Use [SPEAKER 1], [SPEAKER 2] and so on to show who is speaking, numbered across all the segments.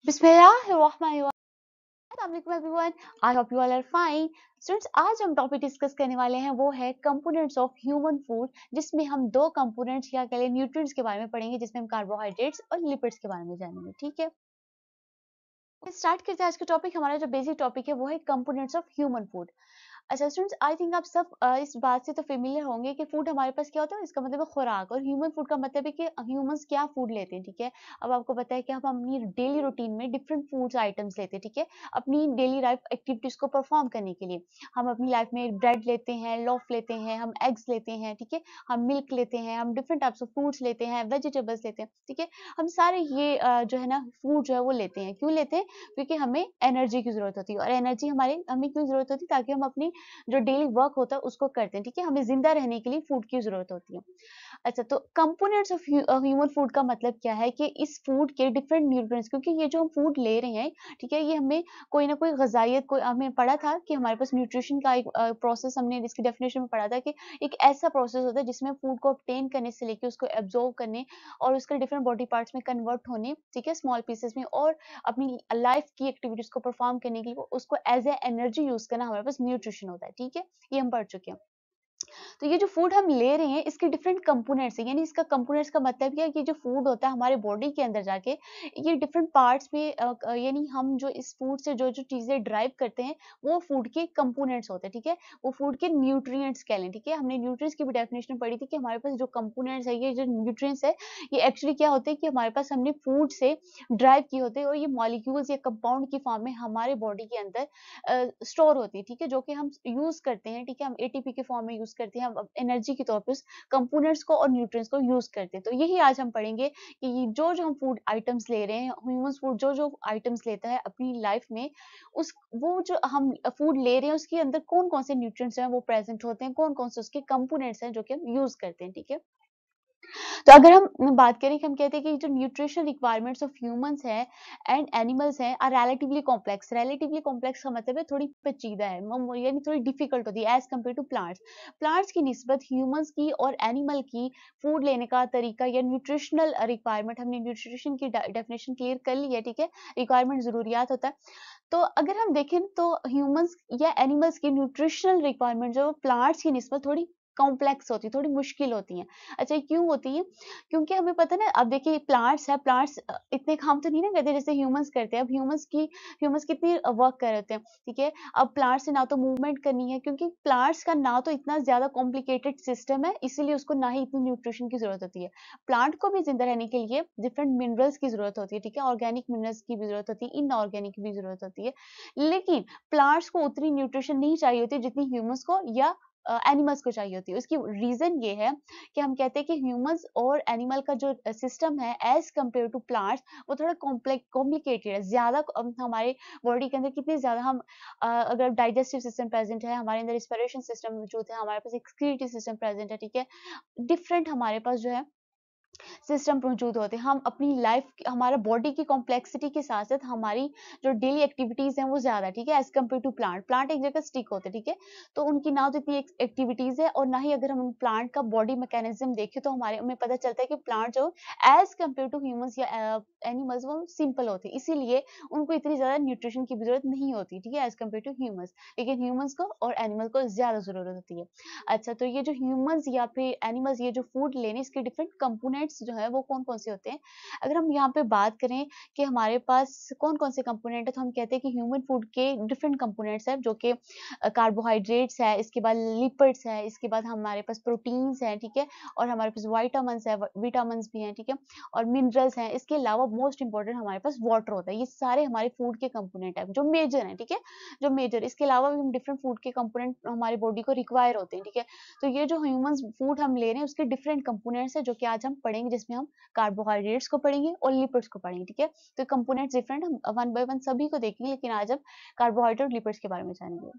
[SPEAKER 1] बिस्मिल्लाहिर्रहमानिर्रहीम। Everyone, I hope you all are fine. Students, आज हम टॉपिक डिस्कस करने वाले हैं वो है कंपोनेंट्स ऑफ ह्यूमन फूड, जिसमें हम दो कंपोनेंट्स या कह लें न्यूट्रिएंट्स के बारे में पढ़ेंगे, जिसमें हम कार्बोहाइड्रेट्स और लिपिड्स के बारे में जानेंगे। ठीक है, स्टार्ट करते हैं। आज का टॉपिक, हमारा जो बेसिक टॉपिक है वो है कंपोनेंट्स ऑफ ह्यूमन फूड। अच्छा स्टूडेंट्स, आई थिंक आप सब इस बात से तो फेमिलियर होंगे कि फूड हमारे पास क्या होता है, इसका मतलब है खुराक, और ह्यूमन फूड का मतलब है कि ह्यूमंस क्या फूड लेते हैं। ठीक है, अब आपको पता है कि हम अपनी डेली रूटीन में डिफरेंट फूड्स आइटम्स लेते हैं। ठीक है, अपनी डेली लाइफ एक्टिविटीज को परफॉर्म करने के लिए हम अपनी लाइफ में ब्रेड लेते हैं, लॉफ लेते हैं, हम एग्स लेते हैं। ठीक है, हम मिल्क लेते हैं, हम डिफरेंट टाइप्स ऑफ फ्रूट्स लेते हैं, वेजिटेबल्स लेते हैं। ठीक है, हम सारे ये जो है ना फूड जो है वो लेते हैं। क्यों लेते हैं? क्योंकि हमें एनर्जी की जरूरत होती है, और एनर्जी हमें क्यों जरूरत होती है? ताकि हम अपनी जो डेली वर्क होता है उसको करते हैं। ठीक है, हमें जिंदा रहने के लिए फूड की जरूरत होती है। अच्छा, तो कंपोनेंट्स ऑफ ह्यूमन फूड का मतलब क्या है कि इस फूड के डिफरेंट न्यूट्रिएंट्स, क्योंकि ये जो हम फूड ले रहे हैं, ठीक है, ये हमें कोई ना कोई ग़िज़ाइयत, कोई हमें पढ़ा था कि हमारे पास न्यूट्रिशन का एक प्रोसेस, हमने इसकी डेफिनेशन में पढ़ा था कि एक ऐसा प्रोसेस होता है जिसमें फूड को ऑब्टेन करने से लेके उसको एब्जॉर्ब करने और उसके डिफरेंट बॉडी पार्ट्स में कन्वर्ट होने, ठीक है, स्मॉल पीसेस में, और अपनी लाइफ की एक्टिविटीज को परफॉर्म करने के लिए उसको एज ए एनर्जी यूज करना हमारे पास न्यूट्रिशन होता है। ठीक है, ये हम पढ़ चुके हैं। तो ये जो फूड हम ले रहे हैं इसके डिफरेंट कंपोनेंट्स हैं, यानी इसका कंपोनेंट्स का मतलब क्या है कि जो फूड होता है हमारे बॉडी के अंदर जाके ये डिफरेंट पार्ट्स में यानी हम जो इस फूड से जो जो चीजें ड्राइव करते हैं वो फूड के कंपोनेंट्स होते हैं। ठीक है, वो फूड के न्यूट्रिएंट्स कह लें। ठीक है, हमने न्यूट्रिएंट्स की भी डेफिनेशन पढ़ी थी कि हमारे पास जो कंपोनेंट्स है, ये जो न्यूट्रिएंट्स है, ये एक्चुअली क्या होते हैं कि हमारे पास हमने फूड से ड्राइव किए होते हैं, और ये मॉलिक्यूल्स या कंपाउंड की फॉर्म में हमारे बॉडी के अंदर स्टोर होती है। ठीक है, जो कि हम यूज करते हैं। ठीक है, हम एटीपी के फॉर्म में यूज करते हैं, हम एनर्जी के तौर पे उस कंपोनेंट्स को और न्यूट्रिएंट्स को यूज करते हैं। तो यही आज हम पढ़ेंगे कि ये जो हम फूड आइटम्स ले रहे हैं, ह्यूमंस फूड जो आइटम्स लेता है अपनी लाइफ में, उस वो जो हम फूड ले रहे हैं उसके अंदर कौन कौन से न्यूट्रिएंट्स हैं वो प्रेजेंट होते हैं, कौन कौन से उसके कंपोनेंट्स हैं जो कि हम यूज करते हैं। ठीक है, तो अगर हम बात करें कि हम कहते हैं कि जो न्यूट्रिशन रिक्वायरमेंट्स ऑफ ह्यूमंस है एंड एनिमल्स है are relatively complex. Relatively complex का मतलब है थोड़ी पेचीदा है, यानी थोड़ी डिफिकल्ट होती है as compare to plants. Plants की निस्बत ह्यूमंस की और एनिमल की फूड लेने का तरीका या न्यूट्रिशनल रिक्वायरमेंट, हमने न्यूट्रिशन की डेफिनेशन क्लियर कर ली है। ठीक है, रिक्वायरमेंट जरूरियात होता है। तो अगर हम देखें तो ह्यूमंस या एनिमल्स की न्यूट्रिशनल रिक्वायरमेंट जो प्लांट्स की निस्बत थोड़ी कॉम्प्लेक्स होती है, थोड़ी मुश्किल होती है। अच्छा, ये क्यों होती है? क्योंकि हमें पता है ना, अब देखिए प्लांट्स है, प्लांट्स इतने काम तो नहीं ना करते जैसे ह्यूमंस करते हैं। अब ह्यूमंस कितनी वर्क कर रहे हैं। ठीक है, अब प्लांट्स से ना तो मूवमेंट करनी है, क्योंकि प्लांट्स का ना तो इतना ज्यादा कॉम्प्लिकेटेड सिस्टम है, इसीलिए उसको ना ही इतनी न्यूट्रिशन की जरूरत होती है। प्लांट को भी जिंदा रहने के लिए डिफरेंट मिनरल्स की जरूरत होती है। ठीक है, ऑर्गेनिक मिनरल्स की भी जरूरत होती है, इनऑर्गेनिक की भी जरूरत होती है, लेकिन प्लांट्स को उतनी न्यूट्रिशन नहीं चाहिए होती जितनी ह्यूमंस को या एनिमल्स को चाहिए होती है। उसकी रीजन ये है कि हम कहते हैं कि ह्यूमंस और एनिमल का जो सिस्टम है एज कम्पेयर टू प्लांट्स, वो थोड़ा कॉम्प्लिकेटेड है ज्यादा। हमारे बॉडी के अंदर कितनी ज्यादा हम अगर डाइजेस्टिव सिस्टम प्रेजेंट है, हमारे अंदर रिस्पिरेशन सिस्टम मौजूद है, हमारे पास एक्सक्रीटरी सिस्टम प्रेजेंट है। ठीक है, डिफरेंट हमारे पास जो है सिस्टम मौजूद होते हैं। हम अपनी लाइफ, हमारा बॉडी की कॉम्प्लेक्सिटी के साथ साथ हमारी जो डेली एक्टिविटीज हैं वो ज्यादा, ठीक है, as compare to plant. Plant एक जगह स्टिक होते हैं। ठीक है, तो उनकी ना तो इतनी एक्टिविटीज है, और ना ही अगर हम प्लांट का बॉडी मैकेनिज्म देखें तो हमें पता चलता है कि प्लांट जो एज कम्पेयर टू ह्यूमंस या एनिमल्स वो सिंपल होते हैं, इसीलिए उनको इतनी ज्यादा न्यूट्रिशन की भी जरूरत नहीं होती। ठीक है, एज कम्पेयर टू ह्यूमंस, लेकिन ह्यूमंस को और एनिमल को ज्यादा जरूरत होती है। अच्छा, तो ये जो ह्यूमंस या फिर एनिमल्स ये जो फूड लेने, इसके डिफरेंट कंपोनेंट्स जो है वो कौन कौन से होते हैं? अगर हम यहाँ पे बात करें कि हमारे पास कौन कौन से कंपोनेंट है, तो हम कहते हैं कि ह्यूमन फूड के डिफरेंट कंपोनेंट्स है, जो कि कार्बोहाइड्रेट्स है, इसके बाद लिपिड्स है, इसके बाद हमारे पास प्रोटीन्स है। ठीक है, और हमारे पास वाइटामिन्स है, विटामिन्स भी हैं। ठीक है, और मिनरल्स हैं। इसके अलावा मोस्ट इंपॉर्टेंट हमारे पास वाटर होता है। ये सारे हमारे फूड के कंपोनेंट है जो मेजर है। ठीक है, जो मेजर, इसके अलावा भी हम डिफरेंट फूड के कंपोनेंट हमारी बॉडी को रिक्वायर होते हैं। ठीक है, तो ये जो ह्यूमंस फूड हम ले रहे हैं उसके डिफरेंट कंपोनेंट्स है, जो कि आज हम पढ़ेंगे, जिसमें हम कार्बोहाइड्रेट्स को पढ़ेंगे और लिपिड्स को पढ़ेंगे। ठीक है, तो कंपोनेंट्स डिफरेंट, हम वन बाय वन सभी को देखेंगे, लेकिन आज हम कार्बोहाइड्रेट और लिपिड्स के बारे में जानेंगे।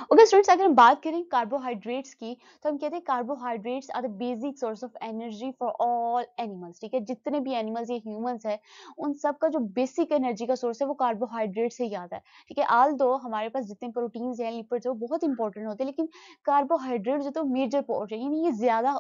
[SPEAKER 1] ओके स्टूडेंट्स, अगर हम बात करें कार्बोहाइड्रेट्स की, तो हम कहते हैं carbohydrates are the basic source of energy for all animals. ठीक है, जितने भी एनिमल्स या ह्यूमंस है, उन सब का जो बेसिक एनर्जी का सोर्स है वो कार्बोहाइड्रेट से ही आता है। ठीक है, आल दो हमारे पास जितने प्रोटीन्स हैं, लिपिड्स है, वो बहुत इंपॉर्टेंट होते हैं, लेकिन कार्बोहाइड्रेट जो तो मेजर पोर्शन, यानी ये ज्यादा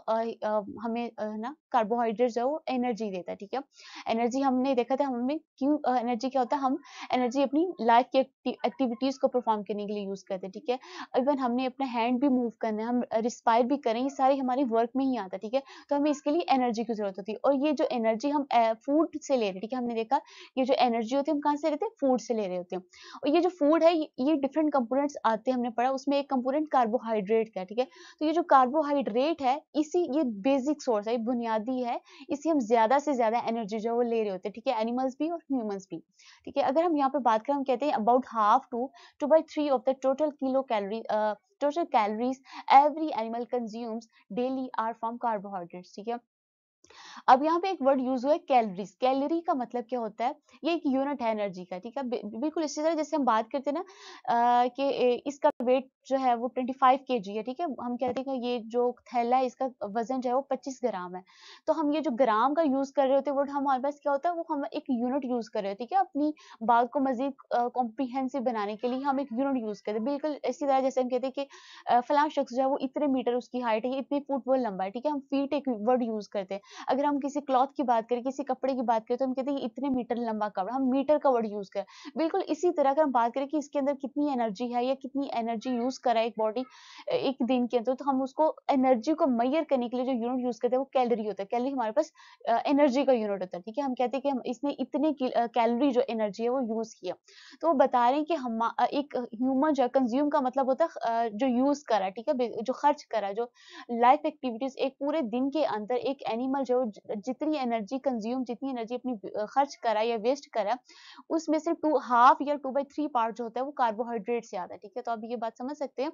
[SPEAKER 1] हमें ना कार्बोहाइड्रेट जो है वो एनर्जी देता है। ठीक है, एनर्जी हमने देखा था, हमें क्यों एनर्जी क्या होता है, हम एनर्जी अपनी लाइफ की एक्टिविटीज को परफॉर्म करने के लिए यूज करते हैं। ठीक है, इवन हमने अपना हैंड भी मूव करना है, हम रिस्पायर भी करें, ये सारी हमारी वर्क में ही आता है। ठीक है, तो हमें इसके लिए एनर्जी की जरूरत होती है, और ये जो एनर्जी हम फूड से ले रहे हैं, ठीक है, हमने देखा ये जो एनर्जी होती है हम कहाँ से लेते हैं, फूड से ले रहे होते हैं। और ये जो फूड है, ये डिफरेंट कंपोनेंट्स आते हैं, हमने पढ़ा उसमें एक कंपोनेंट कार्बोहाइड्रेट का है। ठीक है, तो ये जो कार्बोहाइड्रेट है, इसी ये बेसिक सोर्स है, ये बुनियादी है, इसी हम ज्यादा से ज्यादा एनर्जी जो है वो ले रहे होते हैं। ठीक है, एनिमल्स भी और ह्यूमंस भी। ठीक है, अगर हम यहाँ पे बात करें, हम कहते हैं about half to 2/3 of the total calories every animal consumes daily are from carbohydrates। ठीक है, अब यहाँ पे एक वर्ड यूज हुआ है कैलोरीज। कैलोरी का मतलब क्या होता है, ये एक यूनिट है एनर्जी का। ठीक है, बिल्कुल इसी तरह जैसे हम बात करते हैं ना कि इसका वेट जो है वो 25 kg है। ठीक है, हम कहते हैं कि ये जो थैला है इसका वजन जो है वो 25 ग्राम है। तो हम ये जो ग्राम का यूज कर रहे होते हैं, वो हमारे पास क्या होता है, वो हम एक यूनिट यूज कर रहे होते हैं। ठीक है, अपनी बात को मजीद कॉम्प्रिहेंसिव बनाने के लिए हम एक यूनिट यूज करते हैं। बिल्कुल इसी तरह जैसे हम कहते हैं कि फलां शख्स जो है वो इतने मीटर उसकी हाइट है, इतने फुट वो लंबा है। ठीक है, हम फीट एक वर्ड यूज करते हैं। अगर हम किसी क्लॉथ की बात करें, किसी कपड़े की बात करें, तो हम कहते हैं इतने मीटर लंबा कपड़ा, हम मीटर का वर्ड यूज करें। बिल्कुल इसी तरह अगर हम बात करें कि इसके अंदर कितनी एनर्जी है या कितनी एनर्जी यूज करा है एक बॉडी एक दिन के अंदर, तो हम उसको एनर्जी को मेजर करने के लिए जो यूनिट यूज करते हैं वो कैलोरी होता है। कैलोरी हमारे पास एनर्जी का यूनिट होता है। ठीक है, हम कहते हैं कि हम इसने इतने कैलोरी जो एनर्जी है वो यूज किया। तो वो बता रहे हैं कि हम एक ह्यूमन जो कंज्यूम का मतलब होता है जो यूज करा। ठीक है, जो खर्च करा, जो लाइफ एक्टिविटीज एक पूरे दिन के अंदर एक एनिमल जो जितनी एनर्जी कंज्यूम, जितनी एनर्जी अपनी खर्च करा या वेस्ट करा, उसमें से टू हाफ या 2/3 पार्ट जो होता है वो कार्बोहाइड्रेट से आता है। ठीक है, तो आप ये बात समझ सकते हैं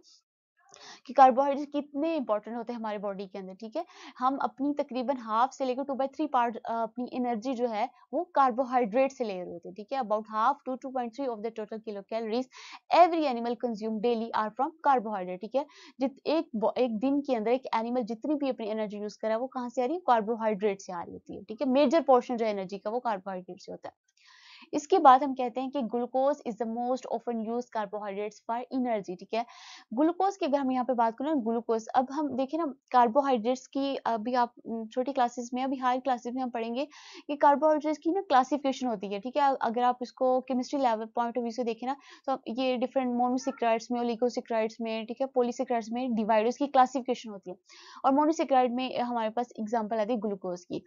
[SPEAKER 1] कि कार्बोहाइड्रेट कितने इंपॉर्टेंट होते हैं हमारे बॉडी के अंदर। ठीक है, हम अपनी तकरीबन हाफ से लेकर 2/3 पार्ट अपनी एनर्जी जो है वो कार्बोहाइड्रेट से ले रहे होते हैं। ठीक है, about half to 2.3 of the total kilo calories every animal consume daily are from carbohydrate. ठीक है, एक दिन के अंदर एक एनिमल जितनी भी अपनी एनर्जी यूज कर रहा है वो कहाँ से आ रही है, कार्बोहाइड्रेट से आ रही होती है। ठीक है, मेजर पोर्शन जो एनर्जी का वो कार्बोहाइड्रेट से होता है। इसके बाद हम कहते हैं कि glucose is the most often use carbohydrates for energy. ठीक है, ग्लूकोज की अगर हम यहाँ पे बात करें, ग्लूकोज, अब हम देखें ना कार्बोहाइड्रेट्स की, अभी आप छोटी क्लासेस में, अभी हायर क्लासेस में हम पढ़ेंगे कि कार्बोहाइड्रेट्स की ना क्लासिफिकेशन होती है। ठीक है, अगर आप इसको chemistry level point of view से देखें ना, तो ये डिफरेंट मोनोसेक्राइड्स में, ओलिगोसेक्राइड्स में, ठीक है, पॉलीसेक्राइड्स में डिवाइड, इसकी क्लासिफिकेशन होती है। और मोनोसेक्राइड में हमारे पास एग्जाम्पल आती है ग्लूकोज की।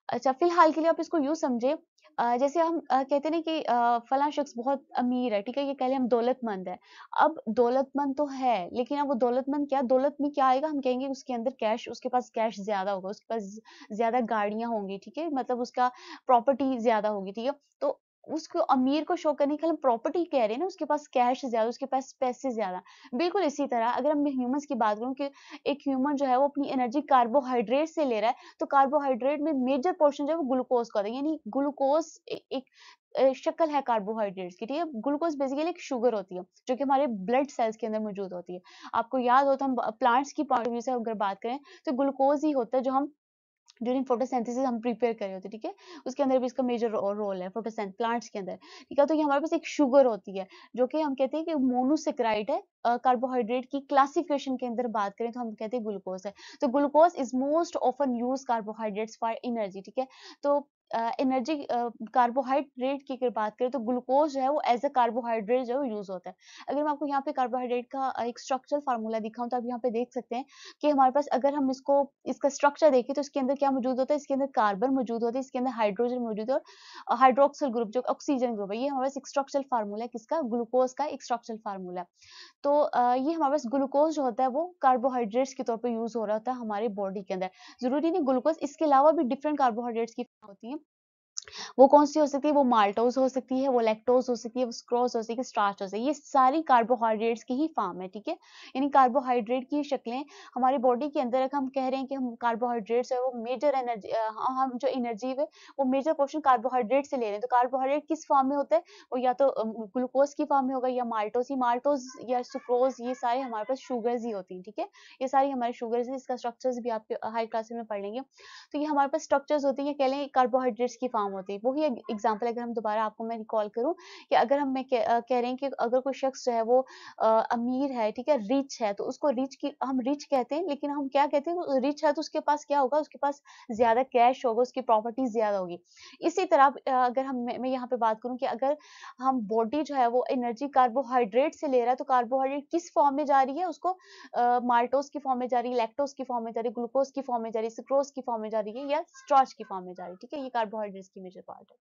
[SPEAKER 1] अच्छा, फिलहाल के लिए आप इसको यूँ समझे, जैसे हम कहते हैं ना कि फलाँ शख्स बहुत अमीर है, ठीक है? ये कह लें हम दौलतमंद है। अब दौलतमंद तो है, लेकिन अब वो दौलतमंद क्या, दौलत में क्या आएगा? हम कहेंगे उसके अंदर कैश, उसके पास कैश ज़्यादा होगा, उसके पास ज़्यादा गाड़ियाँ होंगी, ठीक है? मतलब उसका प्रॉपर्टी ज़्यादा होगी, ठीक है? तो उसको अमीर को शो करने के लिए हम प्रॉपर्टी कह रहे हैं ना, उसके पास कैश ज़्यादा, उसके पास पैसे ज़्यादा। बिल्कुल इसी तरह अगर मैं ह्यूमन्स की बात करूँ कि एक ह्यूमन जो है वो अपनी एनर्जी कार्बोहाइड्रेट से ले रहा है, तो कार्बोहाइड्रेट में मेजर पोर्शन जो है वो ग्लूकोज का होता है। यानी ग्लूकोज एक शक्ल है कार्बोहाइड्रेट्स की। ठीक है, ग्लूकोज बेसिकली एक शुगर होती है जो कि हमारे ब्लड सेल्स के अंदर मौजूद होती है। आपको याद हो तो हम प्लांट्स की पॉइंट ऑफ व्यू से अगर बात करें, तो ग्लूकोज ही होता है जो हम ड्यूरिंग फोटोसिंथेसिस हम प्रिपेयर कर रहे होते हैं। ठीक है, उसके अंदर भी इसका मेजर रोल है फोटोसिंथ प्लांट्स के अंदर। ठीक है, तो ये हमारे पास एक शुगर होती है जो कि हम कहते हैं कि मोनोसेक्राइड है। कार्बोहाइड्रेट की क्लासिफिकेशन के अंदर बात करें तो हम कहते हैं ग्लूकोज है। तो glucose is most often use carbohydrates for energy. ठीक है, तो एनर्जी कार्बोहाइड्रेट की अगर बात करें तो ग्लूकोज जो है वो एज अ कार्बोहाइड्रेट जो है यूज होता है। अगर मैं आपको यहाँ पे कार्बोहाइड्रेट का एक स्ट्रक्चरल फार्मूला दिखाऊं, तो आप यहाँ पे देख सकते हैं कि हमारे पास अगर हम इसका स्ट्रक्चर देखें तो इसके अंदर क्या मौजूद होता है, इसके अंदर कार्बन मौजूद होता है, इसके अंदर हाइड्रोजन मौजूद है, और हाइड्रोक्सिल ग्रुप जो ऑक्सीजन ग्रुप है, ये हमारे पास एक स्ट्रक्चरल फार्मूला है किसका, ग्लूकोज का एक स्ट्रक्चरल फार्मूला है। तो ये हमारे पास ग्लूकोज जो होता है वो कार्बोहाइड्रेट्स के तौर पर यूज हो रहा होता है हमारे बॉडी के अंदर। जरूरी नहीं ग्लूकोज, इसके अलावा भी डिफरेंट कार्बोहाइड्रेट्स की होती है। वो कौन सी हो सकती है? वो माल्टोज हो सकती है, वो लैक्टोज हो सकती है, वो सुक्रोज हो सकती है, स्टार्च हो सकती है। ये सारी कार्बोहाइड्रेट्स की ही फॉर्म है, ठीक है। यानी कार्बोहाइड्रेट की शक्लें हमारी बॉडी के अंदर, अगर हम कह रहे हैं कि हम कार्बोहाइड्रेट्स है वो मेजर एनर्जी, हम जो एनर्जी है वो मेजर पोर्शन कार्बोहाइड्रेट से ले रहे हैं। तो कार्बोहाइड्रेट किस फॉर्म में होता है? वो या तो ग्लूकोज की फॉर्म में होगा या माल्टोज या सुक्रोज, ये सारे हमारे पास शुगर्स ही होती हैं, ठीक है। ये सारी हमारी शुगर्स है, इसका स्ट्रक्चर्स भी आपके हाई क्लासेस में पढ़ लेंगे। तो ये हमारे पास स्ट्रक्चर्स होती हैं, कह लें कार्बोहाइड्रेट्स की फॉर्म होती है। वही एग्जांपल अगर हम दोबारा आपको मैं रिकॉल करूँ कि अगर कह रहे हैं कि अगर कोई शख्स जो है वो अमीर है, ठीक है, रिच है, तो उसको हम रिच कहते हैं, लेकिन हम क्या कहते हैं, वो रिच है तो उसके पास क्या होगा? उसके पास ज़्यादा कैश होगा, उसकी प्रॉपर्टी ज़्यादा होगी। इसी तरह अगर मैं यहाँ पे बात करूँ कि अगर हम बॉडी जो है वो एनर्जी कार्बोहाइड्रेट से ले रहा है, तो कार्बोहाइड्रेट किस फॉर्म में जा रही है? उसको माल्टोज की फॉर्म में जा रही है, लैक्टोज की फॉर्म में जा रही है, ग्लूकोज की फॉर्म में जा रही है, सुक्रोज की फॉर्म में जा रही है या स्टार्च की फॉर्म में जा रही है, ठीक है। ये कार्बोहाइड्रेट्स की मेजर पार्ट है।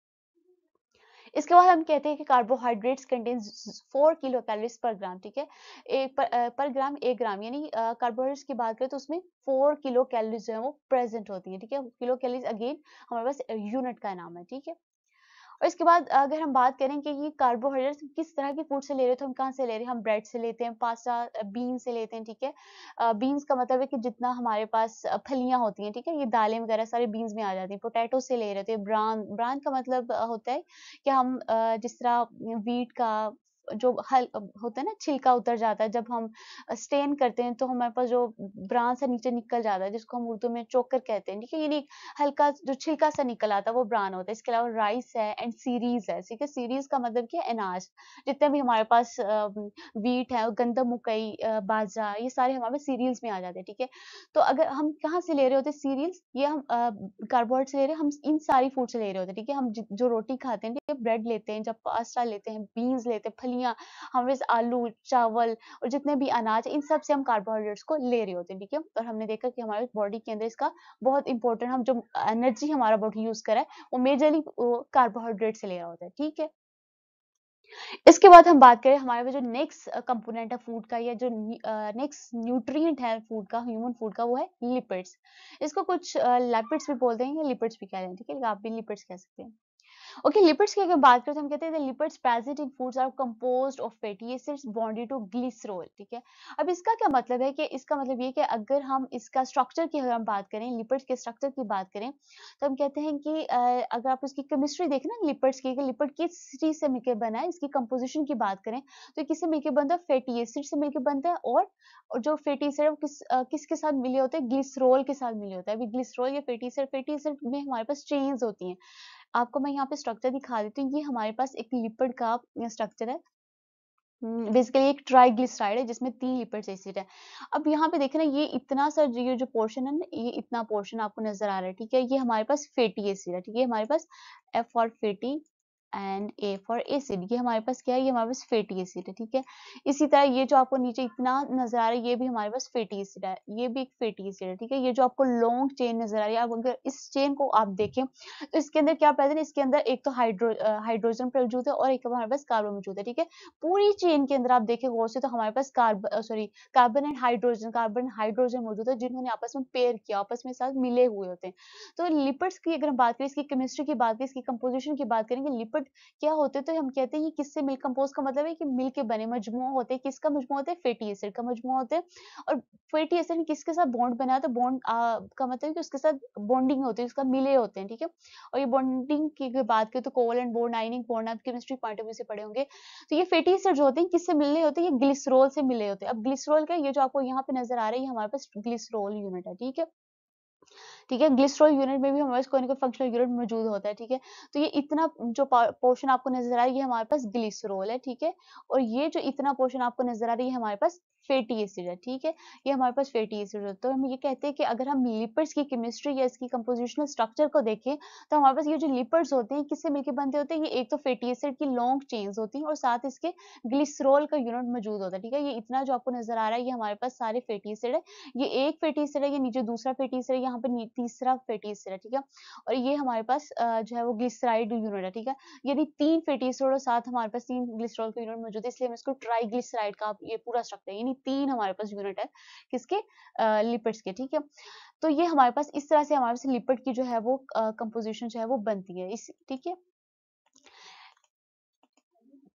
[SPEAKER 1] इसके बाद हम कहते हैं कि कार्बोहाइड्रेट्स कंटेन्स 4 किलो कैलोरीज पर ग्राम, ठीक है। पर ग्राम 1 ग्राम, यानी कार्बोहाइड्रेट्स की बात करें तो उसमें 4 किलो कैलोरीज जो है वो प्रेजेंट होती है, ठीक है। किलो कैलोरीज अगेन हमारे पास यूनिट का नाम है, ठीक है। और इसके बाद अगर हम बात करें कि ये कार्बोहाइड्रेट्स किस तरह के फूड से ले रहे हैं, तो हम कहाँ से ले रहे हैं? हम ब्रेड से लेते हैं, पास्ता बीन से लेते हैं, ठीक है। बीन्स का मतलब है कि जितना हमारे पास फलियां होती हैं, ठीक है, ये दालें वगैरह सारे बीन्स में आ जाती हैं। पोटैटो से ले रहे थे, ब्रान ब्रान का मतलब होता है कि हम जिस तरह वीट का जो होता है ना, छिलका उतर जाता है जब हम स्टेन करते हैं, तो हमारे पास जो ब्रान से नीचे निकल जाता है, जिसको हम उर्दू में चोकर कहते हैं, ठीक है। यानी हल्का जो छिलका सा निकल आता है वो ब्रान होता है। इसके अलावा राइस है एंड सीरीज है, ठीक है। सीरीज का मतलब क्या है? अनाज। जितने भी हमारे पास व्हीट है, गंदम, मकई, बाजरा, ये सारे हमारे सीरियल्स में आ जाते हैं, ठीक है। तो अगर हम कहाँ से ले रहे होते हैं सीरियल्स? ये हम कार्बोहाइड्रेट से ले रहे हैं, हम इन सारी फूड से ले रहे होते हैं, ठीक है। हम जो रोटी खाते हैं, ठीक है, ब्रेड लेते हैं, जब पास्ता लेते हैं, बीन्स लेते हैं, फलियां, हमें आलू, चावल और जितने भी अनाज है, इन सब से हम कार्बोहाइड्रेट्स को ले रहे होते हैं, ठीक है। और हमने देखा कि हमारे बॉडी के अंदर इसका बहुत इंपॉर्टेंट, हम जो एनर्जी हमारा बॉडी यूज कर रहा है वो मेजरली कार्बोहाइड्रेट से ले रहा होता है, ठीक है। इसके बाद हम बात करें हमारे पास जो नेक्स्ट कंपोनेंट है फूड का, या जो नेक्स्ट न्यूट्रिएंट है फूड का, ह्यूमन फूड का, वो है लिपिड्स। इसको कुछ लिपिड्स भी बोलते हैं या लिपिड्स भी कह रहे हैं, ठीक है, आप भी लिपिड्स कह सकते हैं। ओके, लिपिड्स की अगर बात करें तो हम कहते हैं lipids present in foods are composed of fatty acids bonded to glycerol, ठीक है। अब इसका क्या मतलब है? कि इसका मतलब ये कि अगर हम इसका स्ट्रक्चर की अगर हम बात करें, लिपिड्स के स्ट्रक्चर की बात करें, तो हम कहते हैं कि अगर आप इसकी केमिस्ट्री देखें ना लिपिड्स की, कि लिपिड किस चीज से मिलकर बना है, इसकी कंपोजिशन की बात करें तो किससे मिलकर बनता है? फैटी एसिड से मिलकर बनता है। और जो फैटी एसिड है वो किसके साथ मिले होते हैं? ग्लिसरॉल के साथ मिले होता है। अभी ग्लिसरॉल या फैटी एसिड में हमारे पास चेन्स होती हैं। आपको मैं यहाँ पे स्ट्रक्चर दिखा देती हूँ। ये हमारे पास एक लिपिड का स्ट्रक्चर है। बेसिकली एक ट्राइग्लिसराइड है जिसमें 3 लिपिड एसिड है। अब यहाँ पे देखें ना, ये इतना सा ये जो पोर्शन है ना, ये इतना पोर्शन आपको नजर आ रहा है, ठीक है। ये हमारे पास फैटी एसिड है, ठीक है। हमारे पास F for fatty and A for acid, ये हमारे पास क्या है? ये हमारे पास फैटी एसिड है, ठीक है। इसी तरह ये जो आपको नीचे इतना नजर आ रहा है, ये भी हमारे पास फैटी एसिड है, ये भी एक फैटी एसिड है, ठीक है। ये जो आपको लॉन्ग चेन नजर आ रही है, अब अगर इस चेन को आप देखें तो इसके अंदर क्या प्रेजेंट है? इसके अंदर एक तो हाइड्रोजन मौजूद है और एक हमारे पास कार्बन मौजूद है, ठीक है। पूरी चेन के अंदर आप देखें गौर से तो हमारे पास कार्बन एंड हाइड्रोजन मौजूद है, जिन्होंने आपस में पेयर किया, आपस में साथ मिले हुए होते हैं। तो लिपिड्स की अगर हम बात करें, इसकी केमिस्ट्री की बात करें, इसकी कंपोजिशन की बात करेंगे, लिपिड क्या होते हैं? तो हम कहते हैं ये किससे मिल कंपोज का मतलब है कि मिल के बने मजमुआ होते हैं। किसका मजमुआ होता है? फैटी एसिड का मजमुआ होते हैं। और फैटी एसिड किसके साथ बॉन्ड बना है? तो बॉन्ड का मतलब है कि उसके साथ बॉन्डिंग होती है, उसका मिले होते हैं, ठीक है। और ये बॉन्डिंग की अगर बात करें तो कोवलेंट बॉन्ड, आयनिक बॉन्ड, आप केमिस्ट्री पॉइंट ऑफ व्यू से पढ़े होंगे। तो ये फैटी एसिड जो होते हैं किससे मिले होते हैं? ये ग्लिसरॉल से मिले होते हैं। अब ग्लिसरॉल का ये जो आपको यहाँ पे नजर आ रहा है, ये हमारे पास ग्लिसरॉल यूनिट है, ठीक है। ठीक है, ग्लिसरॉल यूनिट में भी हमारे पास कोई ना कोई फंक्शनल यूनिट मौजूद होता है, ठीक है। तो ये इतना जो पोर्शन आपको नजर आ रहा है, ये हमारे पास ग्लिसरॉल है, ठीक है। और ये जो इतना पोर्शन आपको नजर आ रही है, हमारे पास फैटी एसिड है, ठीक है। ये हमारे पास फैटी एसिड है। तो हम ये कहते हैं कि अगर हम लिपिड्स की केमिस्ट्री या इसकी कंपोजिशनल स्ट्रक्चर को देखें, तो हमारे पास ये जो लिपिड्स होते हैं किससे मिलकर बनते होते हैं? ये एक तो फैटी एसिड की लॉन्ग चेन्स होती हैं और साथ इसके ग्लिसरॉल का यूनिट मौजूद होता है, ठीक है। ये इतना जो आपको नजर आ रहा है, ये हमारे पास सारे फैटी एसिड है। ये एक फैटी एसिड है, ये नीचे दूसरा फैटी एसिड है, यहाँ पे तीसरा फैटी एसिड है, ठीक है। और ये हमारे पास जो है वो ग्लिसराइड यूनिट है, ठीक है। यदि 3 फैटी एसिड और साथ हमारे पास 3 ग्लिसरॉल के यूनिट मौजूद है, इसलिए हम इसको ट्राइग्लिसराइड का ये पूरा स्ट्रक्चर, यानी 3 हमारे पास यूनिट है किसके, लिपिड्स के, ठीक है। तो ये हमारे पास इस तरह से हमारे पास लिपिड की जो है वो कंपोजिशन जो है वो बनती है इस, ठीक है।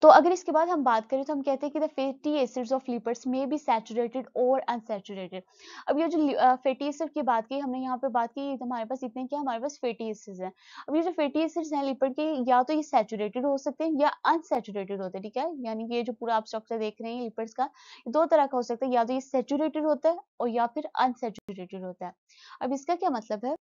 [SPEAKER 1] तो अगर इसके बाद हम बात करें तो हम कहते हैं कि the fatty acids of lipids में बी सैचुरेटेड और अनसैचुरेटेड। अब ये जो फैटी एसिड की बात की हमने यहाँ पे बात की, तो हमारे पास इतने क्या हमारे पास फैटी एसिड्स हैं। अब ये जो फैटी एसिड्स हैं लिपिड के, या तो ये सैचुरेटेड हो सकते हैं या अनसैचुरेटेड होते हैं, ठीक है। यानी कि ये जो पूरा आप स्ट्रक्चर देख रहे हैं लिपिड्स का, दो तरह का हो सकता है, या तो ये सैचुरेटेड होता है और या फिर अनसैचुरेटेड होता है। अब इसका क्या मतलब है,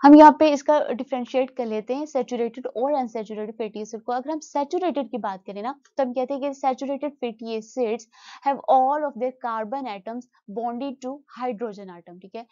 [SPEAKER 1] हम यहाँ पे इसका डिफरेंशिएट कर लेते हैं सैचुरेटेड और अनसैचुरेटेड फैटी एसिड को। अगर हम सैचुरेटेड की बात करें ना, तो हम कहते हैं कि saturated fatty acids have all of their carbon atoms bonded to hydrogen atom, ठीक है।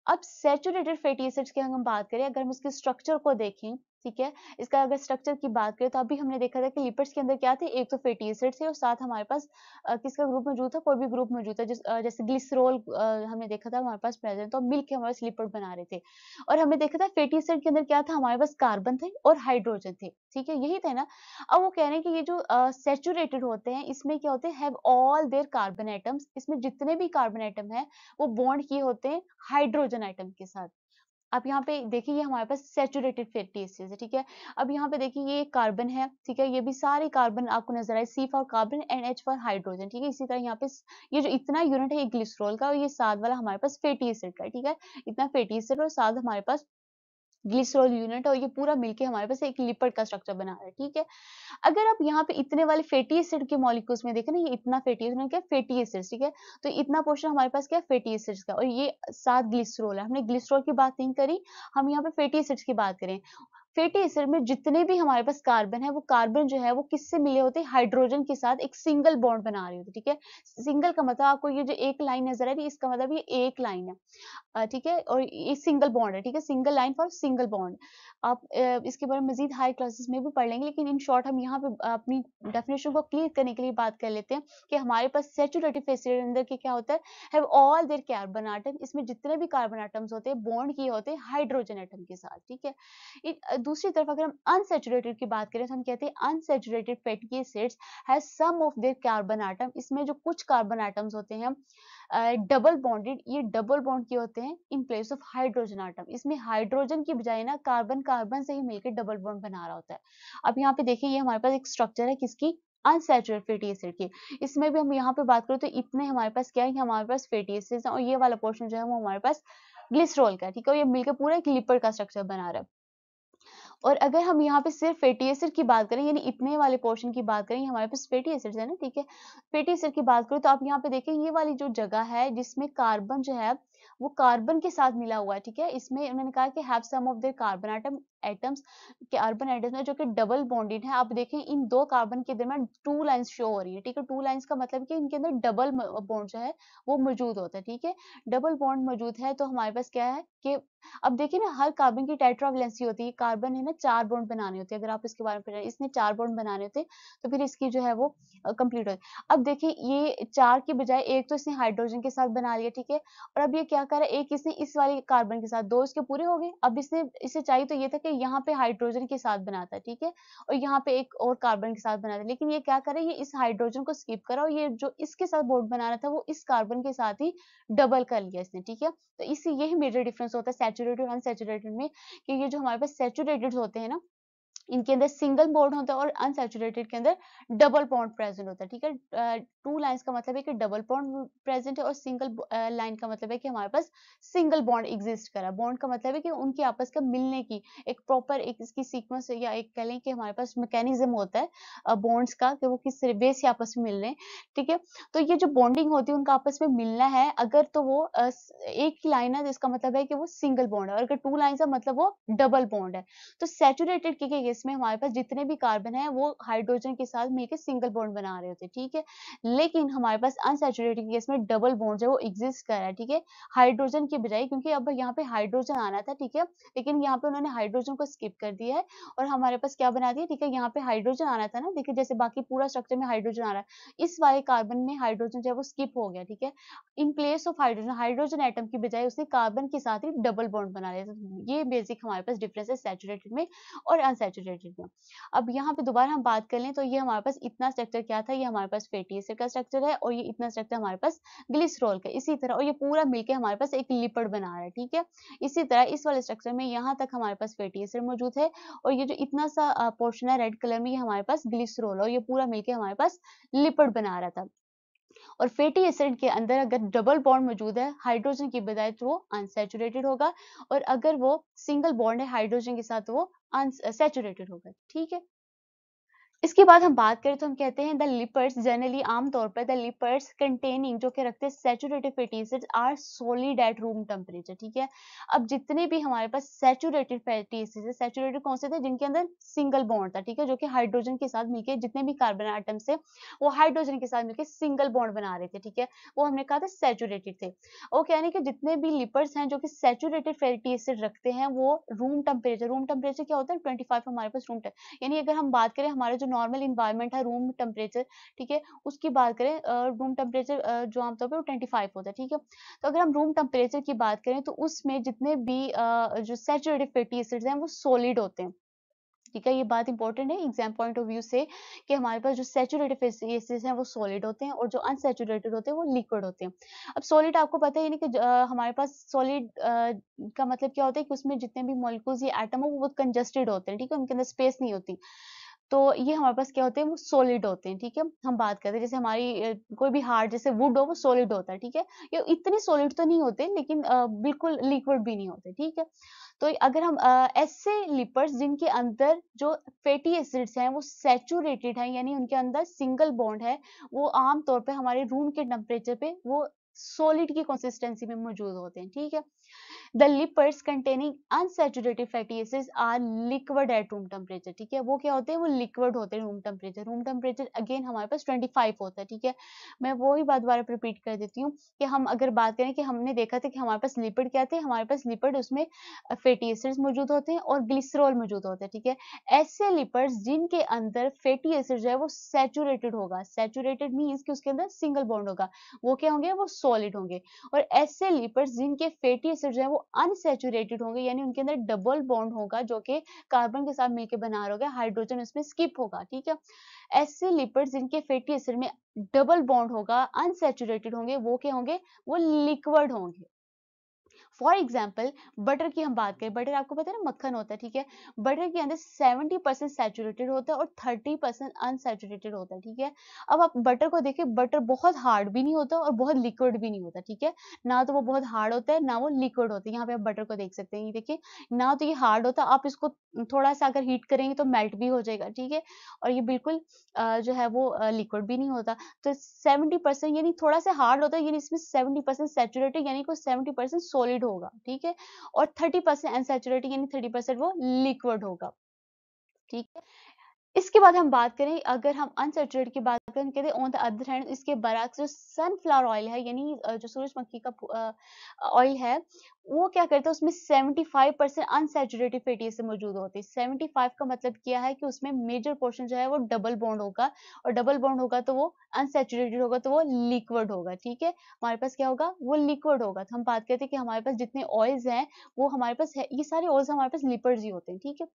[SPEAKER 1] अब सैचुरेटेड फैटी एसिड्स की अगर हम बात करें, अगर हम इसके स्ट्रक्चर को देखें, ठीक है, इसका अगर स्ट्रक्चर की बात करें तो अभी हमने देखा था कि लिपिड्स के अंदर क्या थे, एक तो फैटी एसिड थे और साथ हमारे पास किसका ग्रुप मौजूद था, कोई भी ग्रुप मौजूद था, जैसे ग्लिसरॉल हमने देखा था हमारे पास प्रेजेंट, तो मिलके हमारे पास लिपिड बना रहे थे। और हमने देखा था फैटी एसिड के अंदर क्या था, हमारे पास कार्बन थे और हाइड्रोजन थे, ठीक है, यही थे ना। अब वो कह रहे हैं कि ये जो सैचुरेटेड होते हैं इसमें क्या होते हैं, have all their carbon atoms, इसमें जितने भी कार्बन एटम है वो बॉन्ड किए होते हैं हाइड्रोजन एटम के साथ। अब यहाँ पे देखिए ये हमारे पास सैचुरेटेड फैटी एसिड्स है, ठीक है। अब यहाँ पे देखिए ये कार्बन है, ठीक है, ये भी सारे कार्बन आपको नजर आए, C for carbon and H for hydrogen, ठीक है। इसी तरह यहाँ पे ये जो इतना यूनिट है ये ग्लिसरॉल का और ये साथ वाला हमारे पास फैटी एसिड का है, ठीक है। इतना फैटी एसिड और साथ हमारे पास ग्लिसरॉल यूनिट और ये पूरा मिलके हमारे पास एक लिपिड का स्ट्रक्चर बना रहा है, ठीक है। अगर आप यहाँ पे इतने वाले फैटी एसिड के मॉलिक्यूल्स में देखें ना, ये इतना फैटी एसिड क्या फैटी एसिड्स, ठीक है। तो इतना पोर्शन हमारे पास क्या फैटी एसिड्स का और ये 7 ग्लिसरॉल है। हमने ग्लिसरॉल की बात नहीं करी, हम यहाँ पे फैटी एसिड्स की बात करें। फैटी एसिड में जितने भी हमारे पास कार्बन है, वो कार्बन जो है वो किससे मिले होते हैं, हाइड्रोजन के साथ एक सिंगल बॉन्ड बना रहे होते, ठीक है। सिंगल का मतलब आपको ये जो एक लाइन नजर आ रही है, इसका मतलब ये एक लाइन है, ठीक है। और ये सिंगल बॉन्ड है, ठीक है, single line for single bond. आप इसके बारे में मजीद हाई क्लासेस में भी पढ़ लेंगे, लेकिन इन शॉर्ट हम यहाँ पे अपनी डेफिनेशन को क्लियर करने के लिए बात कर लेते हैं कि हमारे पास सैचुरेटेड एसिड अंदर के क्या होता है, have all their carbon atom, इसमें जितने भी कार्बन एटम्स होते हैं बॉन्ड किए होते हैं हाइड्रोजन एटम के साथ, ठीक है। दूसरी तरफ अगर हम अनसैचुरेटेड की बात करें तो हम कहते हैं unsaturated fatty acids has some of their carbon atom, इसमें जो कुछ कार्बन एटम्स होते हैं डबल बॉन्डेड, ये डबल बॉन्ड के होते हैं in place of hydrogen atom, इसमें हाइड्रोजन की बजाय ना कार्बन कार्बन से ही मिलकर डबल बॉन्ड बना रहा होता है। अब यहाँ पे देखिए ये हमारे पास एक स्ट्रक्चर है किसकी, अनसैचुरेटेड फैटी एसिड की। इसमें भी हम यहाँ पे बात करें तो इतने हमारे पास क्या है कि हमारे पास फैटी एसिड्स हैं और ये वाला पोर्शन जो है वो हमारे पास ग्लिसरॉल का है, ठीक है। ये मिलकर पूरा एक लिपिड का स्ट्रक्चर बना रहा है। और अगर हम यहाँ पे सिर्फ फैटी एसिड की बात करें, यानी इतने वाले पोर्शन की बात करें, हमारे पास फैटी एसिड्स है ना, ठीक है। फैटी एसिड की बात करें तो आप यहाँ पे देखें ये वाली जो जगह है जिसमें कार्बन जो है वो कार्बन के साथ मिला हुआ है, ठीक है। इसमें उन्होंने कहा कि have some of their carbon atoms, carbon atoms में जो कि डबल बॉन्डेड है। आप देखें इन दो कार्बन के दरमियान 2 लाइंस शो हो रही है, ठीक है। 2 लाइंस का मतलब कि इनके अंदर डबल बॉन्ड जो है वो मौजूद होता है, ठीक है। डबल बॉन्ड मौजूद है तो हमारे पास क्या है कि अब देखिए ना हर कार्बन की टेट्रावैलेंसी होती है, कार्बन है ना 4 बॉन्ड बनाने होते हैं, अगर आप इसके बारे में पढ़ें, इसने 4 बॉन्ड बनाने होते हैं तो फिर इसकी जो है वो कंप्लीट हो। अब देखिए ये 4 की बजाय एक तो इसने हाइड्रोजन के साथ बना लिया, ठीक है। और अब ये क्या कर रहा है, एक इसने इस वाले कार्बन के साथ, 2 इसके पूरे हो गए। अब इसने इसे चाहिए तो ये था कि यहाँ पे हाइड्रोजन के साथ बनाता है, ठीक है, और यहाँ पे एक और कार्बन के साथ बनाता है, लेकिन ये क्या करे, ये इस हाइड्रोजन को स्किप करा और ये जो इसके साथ बॉन्ड बनाना था वो इस कार्बन के साथ ही डबल कर लिया इसने, ठीक है। तो इससे यही मेजर डिफरेंस होता है सैचुरेटेड और अनसैचुरेटेड में, कि ये जो हमारे पास सैचुरेटेड होते हैं ना इनके अंदर सिंगल बॉन्ड होता है और अनसैचुरेटेड के अंदर डबल बॉन्ड प्रेजेंट होता है, ठीक है। 2 लाइंस का मतलब है कि डबल बॉन्ड प्रेजेंट है और सिंगल लाइन का मतलब है कि हमारे पास सिंगल बॉन्ड एग्जिस्ट कर रहा है। बॉन्ड का मतलब है कि उनके आपस का मिलने की एक प्रॉपर एक इसकी सीक्वेंस या एक कह लें कि हमारे पास मैकेनिज्म होता है बॉन्ड्स का, कि वो किस वे से आपस में मिल रहे हैं, ठीक है। तो ये जो बॉन्डिंग होती है उनका आपस में मिलना है, अगर तो वो एक ही लाइन है तो इसका मतलब है कि वो सिंगल बॉन्ड है, और अगर 2 लाइन है मतलब वो डबल बॉन्ड है। तो सैचुरेटेड के केस इसमें हमारे पास जितने भी कार्बन है वो हाइड्रोजन के साथ मिलकर सिंगल बॉन्ड बना रहे होते हैं, ठीक है। लेकिन हमारे पास अनसैचुरेटेड केस में डबल बॉन्ड जो है वो एग्जिस्ट कर रहा है, ठीक है, हाइड्रोजन की बजाय, क्योंकि अब यहाँ पे हाइड्रोजन आना था, ठीक है, लेकिन यहाँ पे उन्होंने हाइड्रोजन को स्किप कर दिया है और हमारे पास क्या बना दिया, ठीक है, यहाँ पे हाइड्रोजन आना था ना, देखिए जैसे बाकी पूरा स्ट्रक्चर में हाइड्रोजन आ रहा है, इस वाले कार्बन में हाइड्रोजन जो है वो स्किप हो गया, ठीक है। इन place of hydrogen, hydrogen atom की बजाय उसने कार्बन के साथ ही डबल बॉन्ड बना लिया। तो ये बेसिक हमारे पास डिफरेंस है सैचुरेटेड में और अनसैचुरेटेड में। अब यहाँ पे दोबारा हम बात कर लें तो ये हमारे पास इतना स्ट्रक्चर क्या था, ये हमारे पास फैटी एसिड का स्ट्रक्चर है और ये इतना स्ट्रक्चर हमारे पास ग्लिसरॉल का, इसी तरह, और ये पूरा मिलके हमारे पास एक लिपिड बना रहा है, ठीक है। इसी तरह इस वाले स्ट्रक्चर में यहाँ तक हमारे पास फैटी एसिड मौजूद है और ये जो इतना सा पोर्शन है रेड कलर में, ये हमारे पास ग्लिसरॉल और ये पूरा मिलके हमारे पास लिपिड बना रहा था। और फैटी एसिड के अंदर अगर डबल बॉन्ड मौजूद है हाइड्रोजन की बजाय तो वो अनसैचुरेटेड होगा, और अगर वो सिंगल बॉन्ड है हाइड्रोजन के साथ तो वो अनसैचुरेटेड होगा, ठीक है। इसके बाद हम बात करें तो हम कहते हैं द लिपिड्स जनरली, आमतौर पर द लिपिड्स कंटेनिंग, जो कि रखते हैं saturated fatty acids, are solid at room temperature, ठीक है। अब जितने भी हमारे पास सैचुरेटेड फैटी एसिड्स है, सैचुरेटेड कौन से थे, जिनके अंदर सिंगल बॉन्ड था, ठीक है, जो कि हाइड्रोजन के साथ मिलके जितने भी कार्बन आइटम्स थे वो हाइड्रोजन के साथ मिलकर सिंगल बॉन्ड बना रहे थे, ठीक है, वो हमने कहा था सैचुरेटेड थे। वो यानी कि जितने भी लिपिड्स हैं जो कि सैचुरेटेड फैटी एसिड रखते हैं वो रूम टेम्परेचर क्या होता है 25 हमारे पास यानी अगर हम बात करें हमारे जो नॉर्मल इन्वायरमेंट है रूम टेम्परेचर, ठीक है, उसकी बात करें, रूम टेम्परेचर जो आमतौर पे वो 25 होता है, ठीक है। तो अगर हम रूम टेम्परेचर की बात करें तो उसमें जितने भी जो सैचुरेटेड फैटी एसिड्स हैं वो सॉलिड होते हैं, ठीक है। ये बात इंपॉर्टेंट है एग्जाम पॉइंट ऑफ व्यू से कि हमारे पास जो सैचुरेटेड फैटी एसिड्स हैं वो सॉलिड होते हैं और जो अनसैचुरेटेड होते हैं वो लिक्विड होते हैं। अब सॉलिड आपको पता है, यानी कि हमारे पास सॉलिड का मतलब क्या होता है कि उसमें जितने भी मॉलिक्यूल्स या एटम हो वो कंजस्टेड होते हैं, ठीक है, उनके अंदर स्पेस नहीं होती। तो ये हमारे पास क्या होते हैं, वो सॉलिड होते हैं, ठीक है। हम बात करते हैं जैसे हमारी कोई भी हार्ड जैसे वुड हो वो सॉलिड होता है, ठीक है। ये इतने सॉलिड तो नहीं होते लेकिन बिल्कुल लिक्विड भी नहीं होते, ठीक है। तो अगर हम ऐसे लिपिड्स जिनके अंदर जो फैटी एसिड्स हैं वो सैचुरेटेड हैं, यानी उनके अंदर सिंगल बॉन्ड है, वो आम तौर पे हमारे रूम के टेम्परेचर पे वो सॉलिड की कंसिस्टेंसी में मौजूद होते हैं, ठीक है। The lipids containing unsaturated fatty acids are liquid at room temperature, ठीक है। वो क्या होते हैं, वो लिक्विड होते हैं रूम टेम्परेचर अगेन हमारे पास 25 होता है, ठीक है। मैं वही बात दोबारा रिपीट कर देती हूँ कि हम अगर बात करें कि हमने देखा था कि हमारे पास लिपिड क्या थे, हमारे पास लिपिड उसमें फैटी एसिड्स मौजूद होते हैं और ग्लिसरॉल मौजूद होता है, ठीक है। ऐसे लिपिड्स जिनके अंदर फैटी एसिड जो है वो सैचुरेटेड होगा, सैचुरेटेड मीन्स कि उसके अंदर सिंगल बॉन्ड होगा, वो क्या होंगे, वो सॉलिड होंगे। और ऐसे लिपिड्स जिनके फैटी एसिड जो है वो अनसैचुरेटेड होंगे, यानी उनके अंदर डबल बॉन्ड होगा जो कि कार्बन के साथ मिलकर बना रहा होगा, हाइड्रोजन उसमें स्किप होगा, ठीक है। ऐसे लिपिड्स जिनके फैटी एसिड में डबल बॉन्ड होगा, अनसैचुरेटेड होंगे, वो क्या होंगे, वो लिक्विड होंगे। फॉर एग्जाम्पल बटर की हम बात करें, बटर आपको पता है ना मक्खन होता है, ठीक है। बटर के अंदर 70% सैचुरेटेड होता है और 30% अनसैचुरेटेड होता है, ठीक है। अब आप बटर को देखिए, बटर बहुत हार्ड भी नहीं होता और बहुत लिक्विड भी नहीं होता, ठीक है। ना तो वो बहुत हार्ड होता है ना वो लिक्विड होता है। यहाँ पे आप बटर को देख सकते हैं, ये देखिए, ना तो ये हार्ड होता, आप इसको थोड़ा सा अगर हीट करेंगे तो मेल्ट भी हो जाएगा, ठीक है। और ये बिल्कुल जो है वो लिक्विड भी नहीं होता। तो 70% यानी थोड़ा सा हार्ड होता है, यानी इसमें 70% सैचुरेटेड यानी कि 70% सॉलिड होगा, ठीक है। और 30% अनसैचुरेटेड यानी 30% वो लिक्विड होगा, ठीक है। इसके बाद हम बात करें, अगर हम अनसैचुरेटेड की बात करें, कहते हैं ऑन द अदर हैंड इसके बरक्स जो सनफ्लावर ऑयल है, यानी जो सूरजमुखी का ऑयल है, वो क्या करता है, उसमें 75% अनसैचुरेटेड फैटी एसिड मौजूद होते हैं। 75 का मतलब क्या है कि उसमें मेजर पोर्शन जो है वो डबल बॉन्ड होगा, और डबल बॉन्ड होगा तो वो अनसैचुरेटेड होगा तो वो लिक्विड होगा, ठीक है। हमारे पास क्या होगा, वो लिक्विड होगा। तो हम बात करते हैं कि हमारे पास जितने ऑयल्स हैं वो हमारे पास है, ये सारे ऑयल्स हमारे पास लिपिड्स ही होते हैं, ठीक है।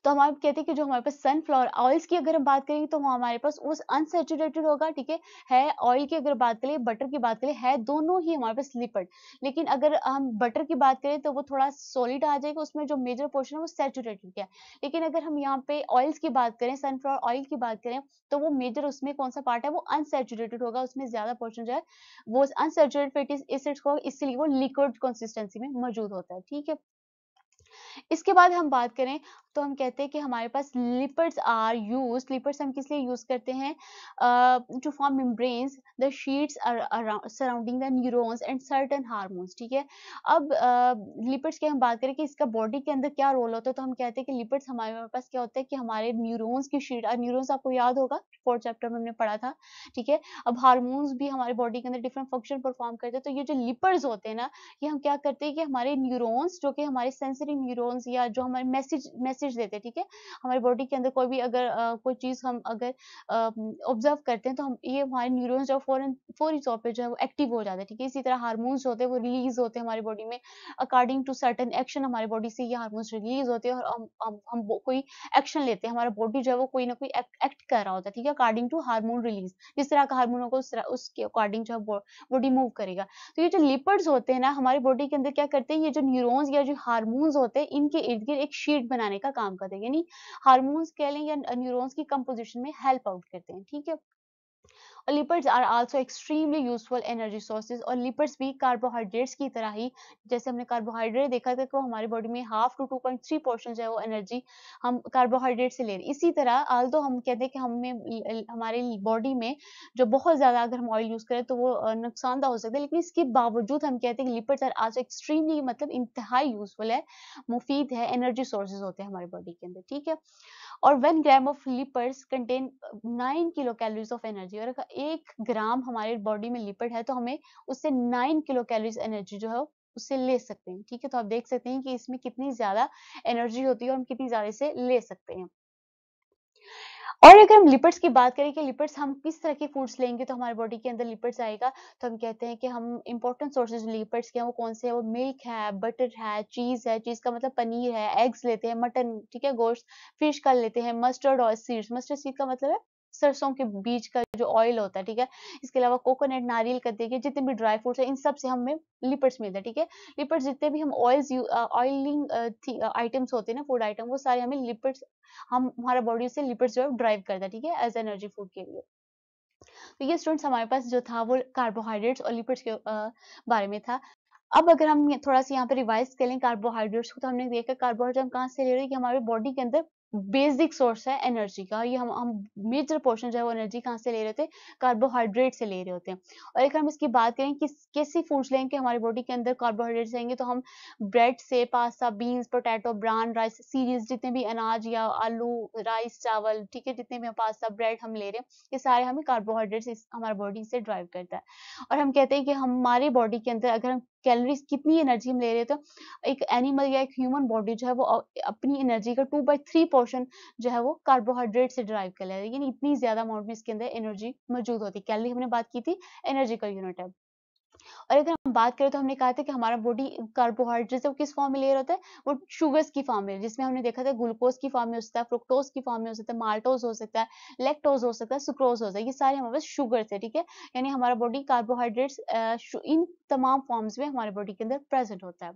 [SPEAKER 1] तो हम आप कहते हैं कि जो हमारे पास सनफ्लावर ऑयल्स की अगर हम बात करें तो वो हमारे पास उस अनसैचुरेटेड होगा, ठीक है ऑयल की अगर बात करें, बटर की बात करें, है दोनों ही हमारे पास लिपिड। लेकिन अगर हम बटर की बात करें तो वो थोड़ा सॉलिड आ जाएगा, उसमें जो मेजर पोर्शन है वो सैचुरेटेड है। लेकिन अगर हम यहाँ पे ऑयल्स की बात करें, सनफ्लावर ऑयल की बात करें, तो वो मेजर उसमें कौन सा पार्ट है, वो अनसैचुरेटेड होगा, उसमें ज्यादा पोर्शन जो है वो अनसैचुरेटेड फैटी एसिड्स को, इसलिए वो लिक्विड कंसिस्टेंसी में मौजूद होता है, ठीक है। इसके बाद हम बात करें तो हम कहते हैं कि हमारे पास लिपिड्स आर यूज्ड, लिपिड्स हम किस लिए यूज करते हैं, to form membranes the sheets surrounding the neurons and certain hormones, ठीक है। अब लिपिड्स की हम बात करें कि इसका बॉडी के अंदर क्या रोल होता है, तो हम कहते हैं कि लिपिड्स हमारे पास क्या होता है कि हमारे न्यूरॉन्स की शीट, न्यूरॉन्स आपको याद होगा 4th चैप्टर में हमने पढ़ा था, ठीक है। अब हार्मोन्स भी हमारे बॉडी के अंदर डिफरेंट फंक्शन परफॉर्म करते हैं, तो ये जो लिपिड्स होते हैं ना, ये हम क्या करते हैं कि हमारे न्यूरॉन्स जो कि हमारे सेंसरी न्यूरॉन्स या जो हमारे मैसेज देते हैं, ठीक है। हमारे बॉडी के अंदर कोई भी अगर कोई चीज हम अगर ऑब्जर्व करते हैं, तो हम ये हमारे न्यूरॉन्स जो फौरी तौर पे जो है वो एक्टिव हो जाते हैं, ठीक है। इसी तरह हार्मोन्स होते हैं वो रिलीज होते हैं हमारी बॉडी में अकॉर्डिंग टू सर्टेन एक्शन, हमारी बॉडी से ये हार्मोन्स रिलीज होते हैं और हम कोई एक्शन लेते हैं, हमारा बॉडी जो है वो कोई ना कोई एक्ट कर रहा होता है, ठीक है, अकॉर्डिंग टू हार्मोन रिलीज। जिस तरह का हार्मोन होगा उसके अकॉर्डिंग जो है बॉडी मूव करेगा। तो ये जो लिपिड्स होते हैं ना हमारी बॉडी के अंदर क्या करते हैं, ये जो न्यूरॉन्स या जो हार्मोन्स होते हैं इनके इर्द गिर्द एक शीट बनाने का काम करते हैं, यानी हार्मोन्स कह लें या न्यूरॉन्स की कंपोजिशन में हेल्प आउट करते हैं, ठीक है। और lipids are also extremely useful energy sources, और लिपिड्स भी कार्बोहाइड्रेट्स की तरह ही, जैसे हमने कार्बोहाइड्रेट देखा था कि वो हमारी बॉडी में 1/2 to 2.3% जो है वो एनर्जी हम कार्बोहाइड्रेट से ले रहे हैं। इसी तरह आल्दो हम कहते हैं कि हमें हमारे बॉडी में जो बहुत ज्यादा अगर हम ऑयल यूज करें तो वो नुकसानदा हो सकता है, लेकिन इसके बावजूद हम कहते हैं कि लिपिड्स आर आल्सो एक्सट्रीमली मतलब इंतहाई यूजफुल है, मुफीद है, एनर्जी सोर्सेज होते हैं हमारी बॉडी के अंदर, ठीक है। और 1 gram of lipids contain 9 kilo calories of energy, और अगर 1 ग्राम हमारे बॉडी में लिपिड है तो हमें उससे 9 किलो कैलोरीज एनर्जी जो है उससे ले सकते हैं, ठीक है। तो आप देख सकते हैं कि इसमें कितनी ज्यादा एनर्जी होती है और हम कितनी ज्यादा इसे ले सकते हैं। और अगर हम लिपिड्स की बात करें कि लिपिड्स हम किस तरह के फूड्स लेंगे तो हमारे बॉडी के अंदर लिपिड्स आएगा, तो हम कहते हैं कि हम इंपॉर्टेंट सोर्सेज लिपिड्स के हैं वो कौन से हैं, वो मिल्क है, बटर है, चीज का मतलब पनीर है, एग्स लेते हैं, मटन, ठीक है, गोश्त, फिश का लेते हैं, mustard oil seeds, mustard seed का मतलब है सरसों के बीज का जो ऑयल होता है, ठीक है। इसके अलावा कोकोनट, नारियल का तेल, जितने भी ड्राई फ्रूट्स हैं इन सब से हमें लिपिड्स मिलते हैं, ठीक है। लिपिड्स जितने भी हम ऑयलिंग आइटम्स होते हैं ना, फूड आइटम, वो सारे हमें लिपिड्स, हम हमारा बॉडी से लिपिड्स जो है ड्राइव करता है, ठीक है, एज एनर्जी फूड के लिए। तो ये स्टूडेंट्स हमारे पास जो था वो कार्बोहाइड्रेट्स और लिपिड्स के बारे में था। अब अगर हम थोड़ा सा यहाँ पे रिवाइज करें कार्बोहाइड्रेट्स को, तो हमने देखा कार्बोहाइड्रेट हम कहाँ से ले रहे हैं कि हमारे बॉडी के अंदर बेसिक सोर्स है एनर्जी का, ये हम मेजर पोर्शन जो है वो एनर्जी कहाँ से ले रहे होते हैं, कार्बोहाइड्रेट से ले रहे होते हैं। और अगर हम इसकी बात करें कि कैसी फूड्स लेंगे कि हमारी बॉडी के अंदर कार्बोहाइड्रेट्स लेंगे, तो हम ब्रेड से, pasta, beans, potato, brown rice, cereals, जितने भी अनाज या आलू, राइस, चावल, ठीक है, जितने भी हम पास्ता, ब्रेड हम ले रहे हैं, ये सारे हमें कार्बोहाइड्रेट्स हमारी बॉडी से ड्राइव करता है। और हम कहते हैं कि हमारी बॉडी के अंदर अगर हम कैलोरीज कितनी एनर्जी हम ले रहे हैं, तो एक एनिमल या एक ह्यूमन बॉडी जो है वो अपनी एनर्जी का 2/3 जो है वो कार्बोहाइड्रेट से ड्राइव कर लेती है, लेकिन इतनी ज्यादा अमाउंट में इसके अंदर एनर्जी मौजूद होती है। कैलोरी हमने बात की थी, एनर्जी का यूनिट है। और अगर हम बात करें तो हमने कहा था कि हमारा बॉडी कार्बोहाइड्रेट किस फॉर्म में ले रहा होता है, वो शुगर्स की फॉर्म में, जिसमें हमने देखा था ग्लूकोज की फॉर्म में हो सकता है, फ्रुक्टोज की फॉर्म में हो सकता है, माल्टोज हो सकता है, लैक्टोज हो सकता है, सुक्रोज हो सकता है, ये सारे हमारे पास शुगर है, ठीक है। यानी हमारा बॉडी कार्बोहाइड्रेट्स इन तमाम फॉर्म्स में हमारे बॉडी के अंदर प्रेजेंट होता है।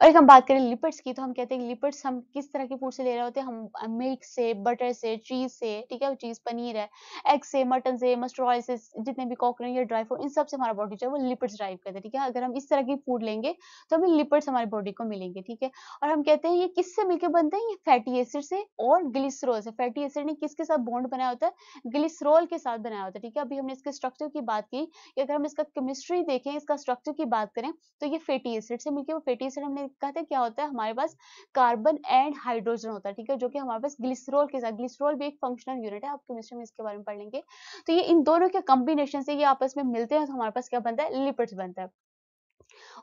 [SPEAKER 1] और एक हम बात करें लिपिड्स की, तो हम कहते हैं कि लिपिड्स हम किस तरह के फूड से ले रहे होते हैं, हम मिल्क से, बटर से, चीज से, ठीक है, चीज, पनीर है, एग से, मटन से, मस्टर्ड ऑयल से, जितने भी कोकोनट या ड्राई फ्रूट, इन सब से हमारा बॉडी जो है वो लिपिड्स ड्राइव करता है, ठीक है। अगर हम इस तरह की फूड लेंगे तो हमें लिपिड्स हमारी बॉडी को मिलेंगे, ठीक है। और हम कहते हैं ये किससे मिलकर बनते हैं, ये फैटी एसिड से और ग्लिसरॉल से। फैटी एसिड ने किसके साथ बॉन्ड बनाया होता है, ग्लिसरॉल के साथ बनाया होता है, ठीक है। अभी हमने इसके स्ट्रक्चर की बात की कि अगर हम इसका केमिस्ट्री देखें, इसका स्ट्रक्चर की बात करें, तो ये फैटी एसिड से मिलकर, वो फैटी एसिड हमने कहा था क्या होता है, हमारे पास कार्बन एंड हाइड्रोजन होता है, ठीक है, जो कि हमारे पास ग्लिसरॉल के साथ, ग्लिसरॉल भी एक फंक्शनल यूनिट है, आप केमिस्ट्री में इसके बारे में पढ़ लेंगे। तो ये इन दोनों के कॉम्बिनेशन से ये आपस में मिलते हैं तो हमारे पास क्या बनता है, लिपिड्स बनता है।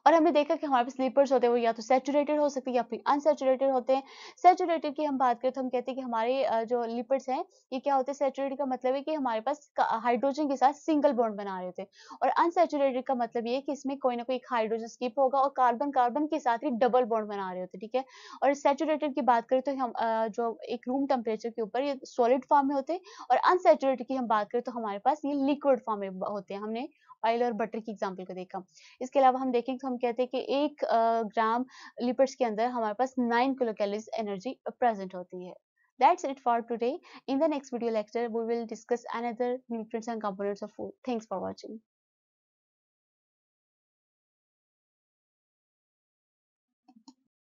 [SPEAKER 1] और हमने देखा कि हमारे पास लिपिड्स होते हैं वो या तो सैचुरेटेड हो सकते हैं या फिर अनसैचुरेटेड होते हैं। सैचुरेटेड की हम बात करें तो हम कहते हैं कि हमारे जो लिपिड्स हैं ये क्या होते हैं, सैचुरेटेड का मतलब है कि हमारे पास हाइड्रोजन के साथ सिंगल बॉन्ड बना रहे होते हैं, और अनसैचुरेटेड का मतलब ये है कि इसमें कोई ना कोई हाइड्रोजन स्किप होगा और कार्बन कार्बन के साथ ही डबल बॉन्ड बना रहे होते हैं, ठीक है। और सैचुरेटेड की बात करें तो हम जो एक रूम टेम्परेचर के ऊपर ये सॉलिड फॉर्म में होते हैं, और अनसैचुरेटेड की हम बात करें तो हमारे पास ये लिक्विड फॉर्म में होते हैं। हमने ऑयल और बटर की एग्जाम्पल को देखा। इसके अलावा हम देखें तो हम कहते हैं कि 1 ग्राम लिपिड्स के अंदर हमारे पास 9 किलो कैलोरीज एनर्जी प्रेजेंट होती है। That's it for today. In the next video lecture, we will discuss another nutrients and components of food. Thanks for watching.